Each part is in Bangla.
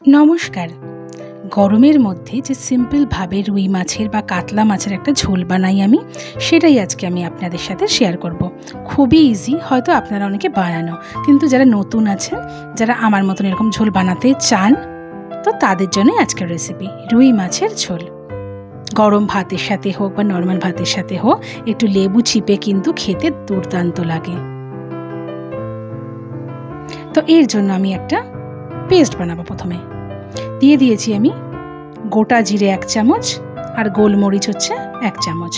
নমস্কার। গরমের মধ্যে যে সিম্পল ভাবে রুই মাছের বা কাতলা মাছের একটা ঝোল বানাই আমি, সেটাই আজকে আমি আপনাদের সাথে শেয়ার করব। খুবই ইজি, হয়তো আপনারা অনেকে বানানো, কিন্তু যারা নতুন আছেন, যারা আমার মতন এরকম ঝোল বানাতে চান, তো তাদের জন্যই আজকের রেসিপি রুই মাছের ঝোল। গরম ভাতের সাথে হোক বা নর্মাল ভাতের সাথে হোক, একটু লেবু চিপে কিন্তু খেতে দুর্দান্ত লাগে। তো এর জন্য আমি একটা পেস্ট বানাবো। প্রথমে দিয়ে দিয়েছি আমি গোটা জিরে 1 চামচ, আর গোলমরিচ হচ্ছে 1 চামচ,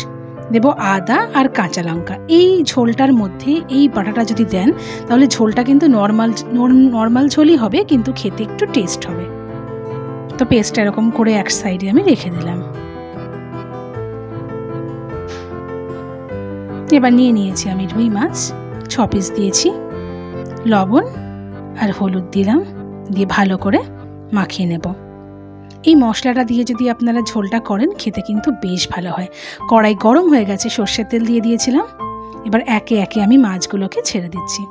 দেব আদা আর কাঁচা লঙ্কা। এই ঝোলটার মধ্যে এই বাটাটা যদি দেন তাহলে ঝোলটা কিন্তু নর্মাল ঝোলই হবে, কিন্তু খেতে একটু টেস্ট হবে। তো পেস্টটা এরকম করে এক সাইডে আমি রেখে দিলাম। এবার নিয়ে নিয়েছি আমি রুই মাছ, 6 পিস দিয়েছি, লবণ আর হলুদ দিলাম, দিয়ে ভালো করে মাখিয়ে নেব। এই মশলাটা দিয়ে যদি আপনারা ঝোলটা করেন খেতে কিন্তু বেশ ভালো হয়। কড়াই গরম হয়ে গেছে, সর্ষের তেল দিয়ে দিয়েছিলাম। এবার একে একে আমি মাছগুলোকে ছেড়ে দিচ্ছি।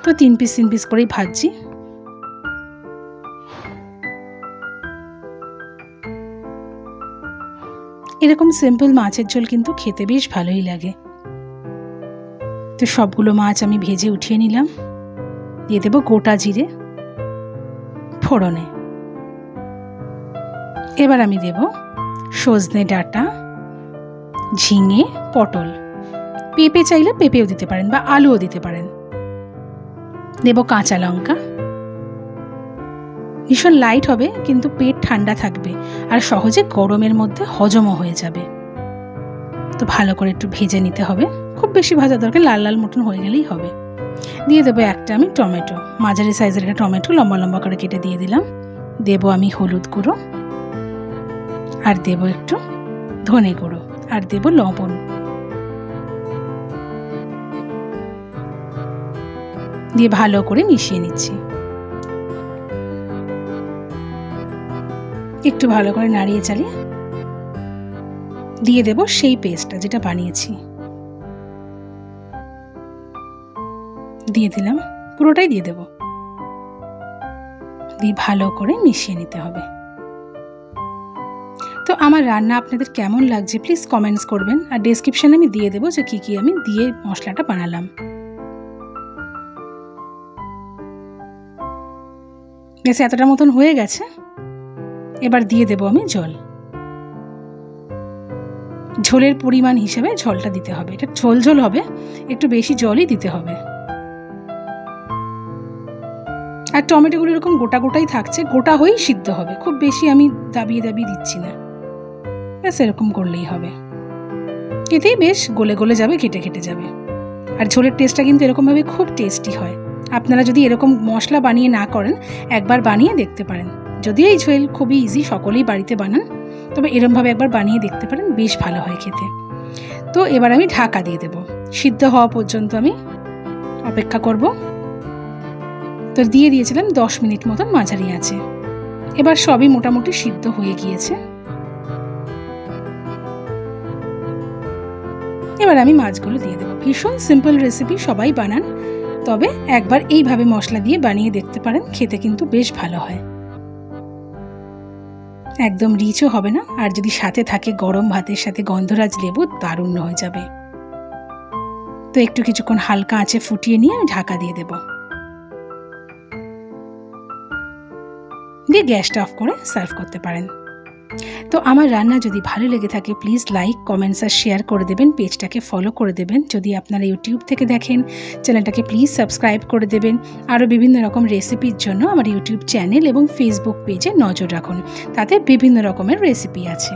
তো 3 পিস করেই ভাজছি। এরকম সিম্পল মাছের ঝোল কিন্তু খেতে বেশ ভালোই লাগে। তো সবগুলো মাছ আমি ভেজে উঠিয়ে নিলাম। দিয়ে দেব গোটা জিরে ফোড়নে। এবার আমি দেব সজনে ডাঁটা, ঝিঙে, পটল, পেঁপে চাইলে পেঁপেও দিতে পারেন বা আলুও দিতে পারেন। দেব কাঁচা লঙ্কা। ভীষণ লাইট হবে, কিন্তু পেট ঠান্ডা থাকবে আর সহজে গরমের মধ্যে হজমও হয়ে যাবে। তো ভালো করে একটু ভেজে নিতে হবে, খুব বেশি ভাজা দরকার, লাল লাল মতন হয়ে গেলেই হবে। দিয়ে দেবো একটা আমি টমেটো, মাঝারি সাইজের একটা টমেটো লম্বা লম্বা করে কেটে দিয়ে দিলাম। দেব আমি হলুদ গুঁড়ো, আর দেব একটু ধনে গুঁড়ো, আর দেব লবণ। দিয়ে ভালো করে মিশিয়ে নিচ্ছি। একটু ভালো করে নাড়িয়ে চালিয়ে দিয়ে দেব সেই পেস্টটা যেটা বানিয়েছি। দিয়ে দিলাম, পুরোটাই দিয়ে দেব। দিয়ে ভালো করে মিশিয়ে নিতে হবে। তো আমার রান্না আপনাদের কেমন লাগছে প্লিজ কমেন্টস করবেন, আর ডেসক্রিপশনে আমি দিয়ে দেবো যে কি আমি দিয়ে মশলাটা বানালাম। বেশ এতটা মতন হয়ে গেছে। এবার দিয়ে দেব আমি জল। ঝোলের পরিমাণ হিসেবে ঝোলটা দিতে হবে। এটা ঝোল ঝোল হবে, একটু বেশি জলই দিতে হবে। আর টমেটোগুলো এরকম গোটা গোটাই থাকছে, গোটা হয়েই সিদ্ধ হবে, খুব বেশি আমি দাবিয়ে দিচ্ছি না। ব্যাস এরকম করলেই হবে। এতেই বেশ গলে গলে যাবে, কেটে যাবে। আর ঝোলের টেস্টটা কিন্তু এরকমভাবে খুব টেস্টি হয়। আপনারা যদি এরকম মশলা বানিয়ে না করেন, একবার বানিয়ে দেখতে পারেন। যদিও এই ঝোল খুবই ইজি, সকলেই বাড়িতে বানান, তবে এরকমভাবে একবার বানিয়ে দেখতে পারেন, বেশ ভালো হয় খেতে। তো এবার আমি ঢাকা দিয়ে দেব, সিদ্ধ হওয়া পর্যন্ত আমি অপেক্ষা করব। তো দিয়ে দিয়েছিলাম 10 মিনিট মতন মাঝারি আঁচে। এবার সবই মোটামুটি সিদ্ধ হয়ে গিয়েছে। এবার আমি মাছগুলো দিয়ে দেবো। ভীষণ সিম্পল রেসিপি, সবাই বানান, তবে একবার এইভাবে মশলা দিয়ে বানিয়ে দেখতে পারেন, খেতে কিন্তু বেশ ভালো হয়। একদম রিচও হবে না, আর যদি সাথে থাকে গরম ভাতের সাথে গন্ধরাজ লেবু, দারুণ হয়ে যাবে। তো একটু কিছুক্ষণ হালকা আঁচে ফুটিয়ে নিয়ে আমি ঢাকা দিয়ে দেব। দিয়ে গ্যাসটা অফ করে সার্ভ করতে পারেন। তো আমার রান্না যদি ভালো লেগে থাকে প্লিজ লাইক, কমেন্টস আর শেয়ার করে দেবেন। পেজটাকে ফলো করে দেবেন। যদি আপনারা ইউটিউব থেকে দেখেন, চ্যানেলটাকে প্লিজ সাবস্ক্রাইব করে দেবেন। আরও বিভিন্ন রকম রেসিপির জন্য আমার ইউটিউব চ্যানেল এবং ফেসবুক পেজে নজর রাখুন, তাতে বিভিন্ন রকমের রেসিপি আছে।